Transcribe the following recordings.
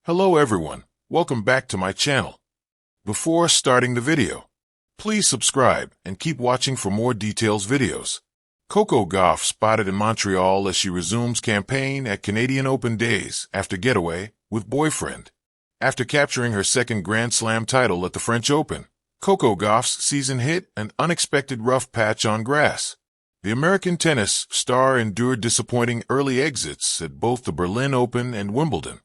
Hello everyone, welcome back to my channel. Before starting the video, please subscribe and keep watching for more details videos. Coco Gauff spotted in Montreal as she resumes campaign at Canadian Open days after Getaway with Boyfriend. After capturing her second Grand Slam title at the French Open, Coco Gauff's season hit an unexpected rough patch on grass. The American tennis star endured disappointing early exits at both the Berlin Open and Wimbledon,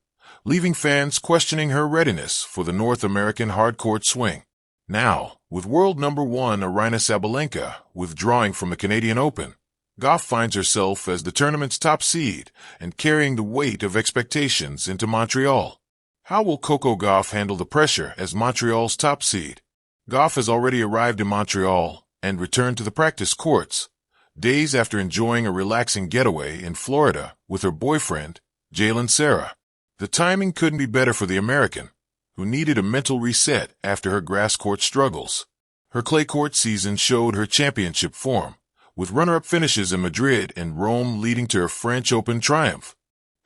leaving fans questioning her readiness for the North American hardcourt swing. Now, with world number one Aryna Sabalenka withdrawing from the Canadian Open, Gauff finds herself as the tournament's top seed and carrying the weight of expectations into Montreal. How will Coco Gauff handle the pressure as Montreal's top seed? Gauff has already arrived in Montreal and returned to the practice courts, days after enjoying a relaxing getaway in Florida with her boyfriend, Jalen Sarah. The timing couldn't be better for the American, who needed a mental reset after her grass court struggles. Her clay court season showed her championship form, with runner-up finishes in Madrid and Rome leading to her French Open triumph.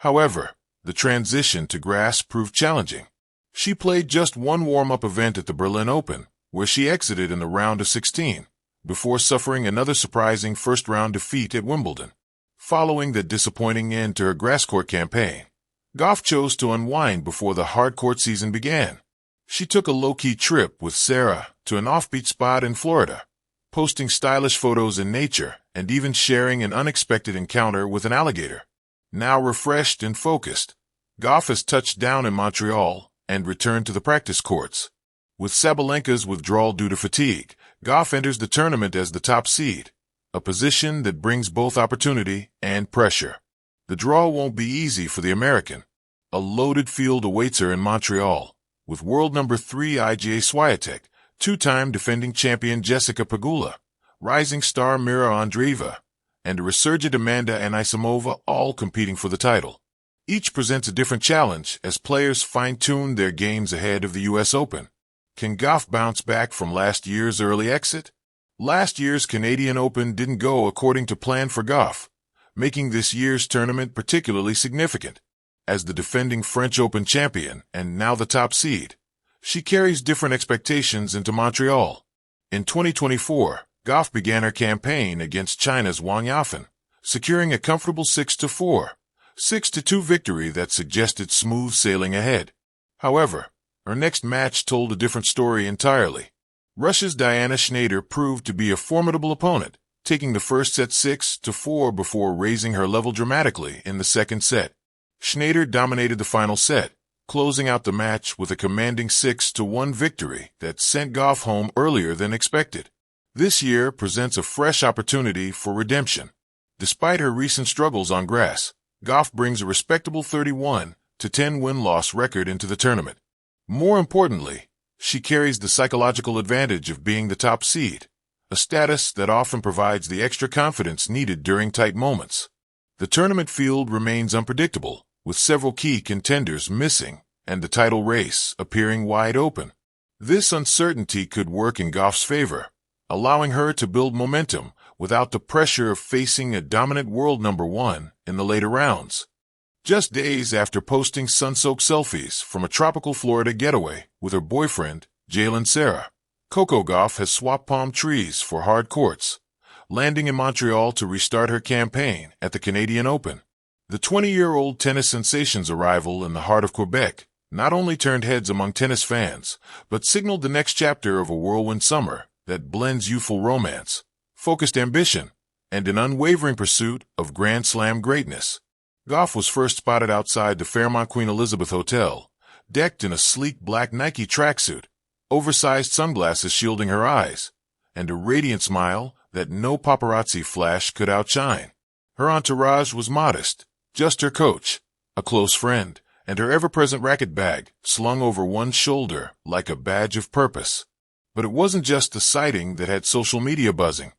However, the transition to grass proved challenging. She played just one warm-up event at the Berlin Open, where she exited in the round of 16, before suffering another surprising first-round defeat at Wimbledon. Following the disappointing end to her grass court campaign, Gauff chose to unwind before the hardcourt season began. She took a low-key trip with Sarah to an offbeat spot in Florida, posting stylish photos in nature and even sharing an unexpected encounter with an alligator. Now refreshed and focused, Gauff has touched down in Montreal and returned to the practice courts. With Sabalenka's withdrawal due to fatigue, Gauff enters the tournament as the top seed, a position that brings both opportunity and pressure. The draw won't be easy for the American. A loaded field awaits her in Montreal, with world number 3 Iga Swiatek, two-time defending champion Jessica Pegula, rising star Mira Andreeva, and a resurgent Amanda Anisimova all competing for the title. Each presents a different challenge as players fine-tune their games ahead of the U.S. Open. Can Gauff bounce back from last year's early exit? Last year's Canadian Open didn't go according to plan for Gauff, making this year's tournament particularly significant. As the defending French Open champion and now the top seed, she carries different expectations into Montreal. In 2024, Gauff began her campaign against China's Wang Yafan, securing a comfortable 6-4, 6-2 victory that suggested smooth sailing ahead. However, her next match told a different story entirely. Russia's Diana Schneider proved to be a formidable opponent, taking the first set 6-4 before raising her level dramatically in the second set. Schneider dominated the final set, closing out the match with a commanding 6-1 victory that sent Gauff home earlier than expected. This year presents a fresh opportunity for redemption. Despite her recent struggles on grass, Gauff brings a respectable 31-10 win-loss record into the tournament. More importantly, she carries the psychological advantage of being the top seed, a status that often provides the extra confidence needed during tight moments. The tournament field remains unpredictable, with several key contenders missing and the title race appearing wide open. This uncertainty could work in Gauff's favor, allowing her to build momentum without the pressure of facing a dominant world number one in the later rounds. Just days after posting sun-soaked selfies from a tropical Florida getaway with her boyfriend, Jalen Sarah, Coco Gauff has swapped palm trees for hard courts, landing in Montreal to restart her campaign at the Canadian Open. The 20-year-old tennis sensation's arrival in the heart of Quebec not only turned heads among tennis fans, but signaled the next chapter of a whirlwind summer that blends youthful romance, focused ambition, and an unwavering pursuit of Grand Slam greatness. Gauff was first spotted outside the Fairmont Queen Elizabeth Hotel, decked in a sleek black Nike tracksuit, oversized sunglasses shielding her eyes, and a radiant smile that no paparazzi flash could outshine. Her entourage was modest, just her coach, a close friend, and her ever-present racket bag slung over one shoulder like a badge of purpose. But it wasn't just the sighting that had social media buzzing.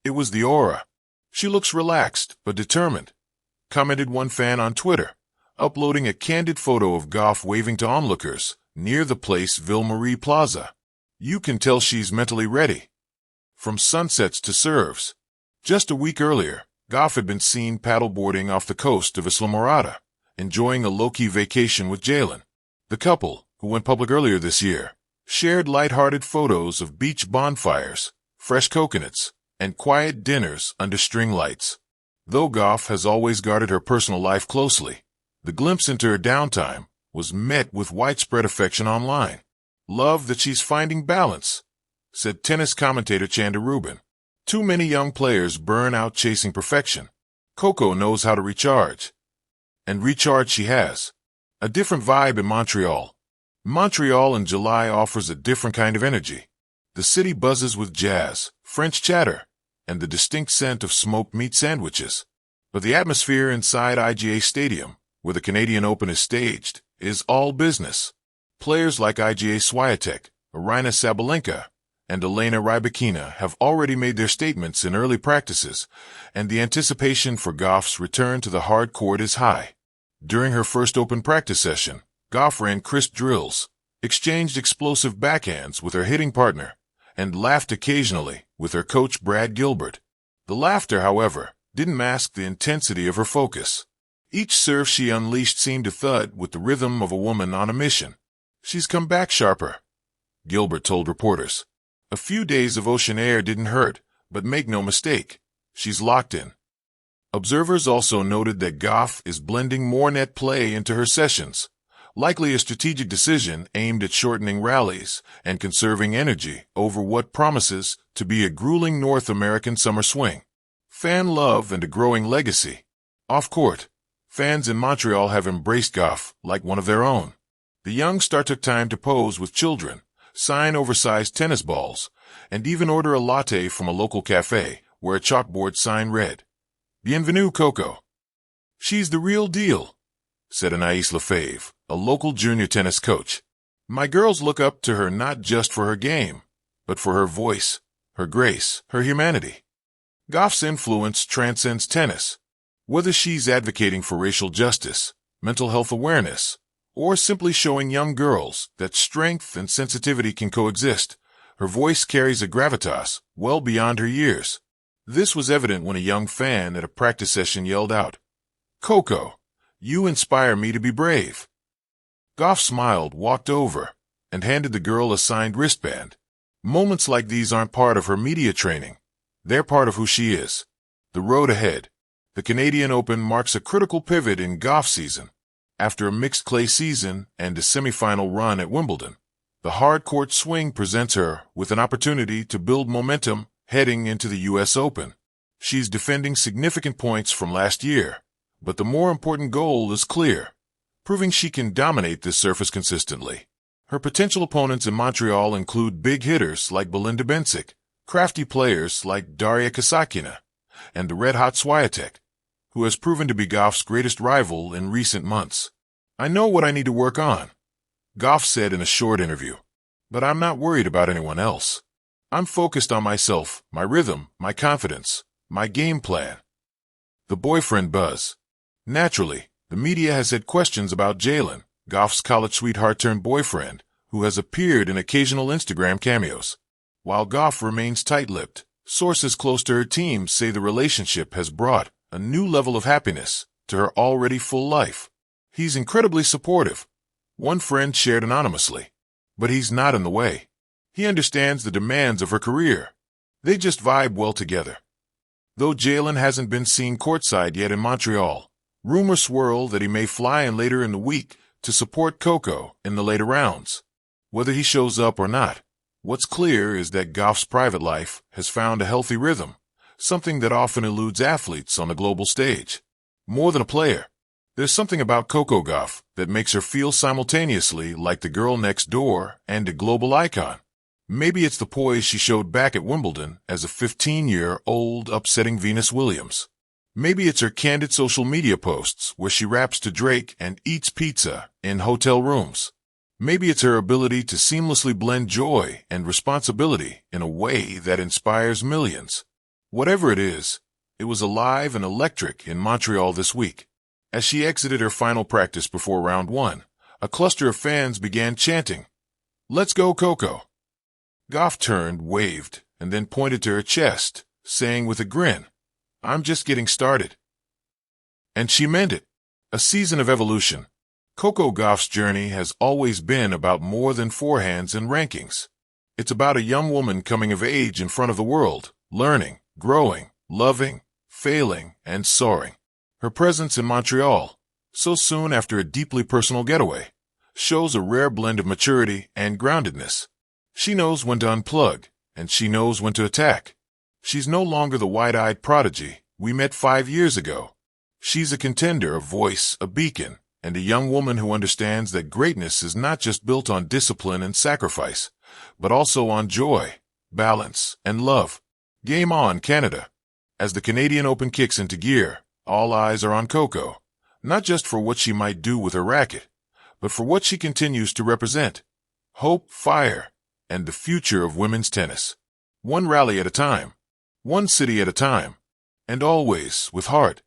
It was the aura. "She looks relaxed but determined," commented one fan on Twitter, uploading a candid photo of Gauff waving to onlookers near the Place Ville-Marie Plaza. "You can tell she's mentally ready." From sunsets to serves. Just a week earlier, Gauff had been seen paddleboarding off the coast of Islamorada, enjoying a low-key vacation with Jalen. The couple, who went public earlier this year, shared light-hearted photos of beach bonfires, fresh coconuts, and quiet dinners under string lights. Though Gauff has always guarded her personal life closely, the glimpse into her downtime was met with widespread affection online. "Love that she's finding balance," said tennis commentator Chanda Rubin. "Too many young players burn out chasing perfection. Coco knows how to recharge. And recharge she has." A different vibe in Montreal. Montreal in July offers a different kind of energy. The city buzzes with jazz, French chatter, and the distinct scent of smoked meat sandwiches. But the atmosphere inside IGA Stadium, where the Canadian Open is staged, is all business. Players like IGA Swiatek, Aryna Sabalenka, and Elena Rybakina have already made their statements in early practices, and the anticipation for Gauff's return to the hard court is high. During her first open practice session, Gauff ran crisp drills, exchanged explosive backhands with her hitting partner, and laughed occasionally with her coach Brad Gilbert. The laughter, however, didn't mask the intensity of her focus. Each serve she unleashed seemed to thud with the rhythm of a woman on a mission. "She's come back sharper," Gilbert told reporters. "A few days of ocean air didn't hurt, but make no mistake, she's locked in." Observers also noted that Gauff is blending more net play into her sessions, likely a strategic decision aimed at shortening rallies and conserving energy over what promises to be a grueling North American summer swing. Fan love and a growing legacy. Off-court, fans in Montreal have embraced Gauff like one of their own. The young star took time to pose with children, sign oversized tennis balls, and even order a latte from a local cafe where a chalkboard sign read, "Bienvenue, Coco." "She's the real deal," said Anaïs Lefebvre, a local junior tennis coach. "My girls look up to her not just for her game, but for her voice, her grace, her humanity." Gauff's influence transcends tennis. Whether she's advocating for racial justice, mental health awareness, or simply showing young girls that strength and sensitivity can coexist, her voice carries a gravitas well beyond her years. This was evident when a young fan at a practice session yelled out, "Coco, you inspire me to be brave." Gauff smiled, walked over, and handed the girl a signed wristband. Moments like these aren't part of her media training. They're part of who she is. The road ahead. The Canadian Open marks a critical pivot in Gauff season. After a mixed clay season and a semifinal run at Wimbledon, the hard court swing presents her with an opportunity to build momentum heading into the U.S. Open. She's defending significant points from last year, but the more important goal is clear, proving she can dominate this surface consistently. Her potential opponents in Montreal include big hitters like Belinda Bencic, crafty players like Daria Kasatkina, and the red-hot Swiatek, who has proven to be Gauff's greatest rival in recent months. "I know what I need to work on," Gauff said in a short interview, "but I'm not worried about anyone else. I'm focused on myself, my rhythm, my confidence, my game plan." The boyfriend buzz. Naturally, the media has had questions about Jalen, Gauff's college sweetheart-turned-boyfriend, who has appeared in occasional Instagram cameos. While Gauff remains tight-lipped, sources close to her team say the relationship has brought a new level of happiness to her already full life. "He's incredibly supportive," one friend shared anonymously, "but he's not in the way. He understands the demands of her career. They just vibe well together." Though Jalen hasn't been seen courtside yet in Montreal, rumors swirl that he may fly in later in the week to support Coco in the later rounds. Whether he shows up or not, what's clear is that Gauff's private life has found a healthy rhythm, something that often eludes athletes on the global stage. More than a player, there's something about Coco Gauff that makes her feel simultaneously like the girl next door and a global icon. Maybe it's the poise she showed back at Wimbledon as a 15-year-old upsetting Venus Williams. Maybe it's her candid social media posts where she raps to Drake and eats pizza in hotel rooms. Maybe it's her ability to seamlessly blend joy and responsibility in a way that inspires millions. Whatever it is, it was alive and electric in Montreal this week. As she exited her final practice before round one, a cluster of fans began chanting, "Let's go, Coco." Gauff turned, waved, and then pointed to her chest, saying with a grin, "I'm just getting started." And she meant it. A season of evolution. Coco Gauff's journey has always been about more than forehands and rankings. It's about a young woman coming of age in front of the world, learning, growing, loving, failing, and soaring. Her presence in Montreal, so soon after a deeply personal getaway, shows a rare blend of maturity and groundedness. She knows when to unplug, and she knows when to attack. She's no longer the wide-eyed prodigy we met 5 years ago. She's a contender, a voice, a beacon, and a young woman who understands that greatness is not just built on discipline and sacrifice, but also on joy, balance, and love. Game on, Canada. As the Canadian Open kicks into gear, all eyes are on Coco, not just for what she might do with her racket, but for what she continues to represent: hope, fire, and the future of women's tennis. One rally at a time, one city at a time, and always with heart.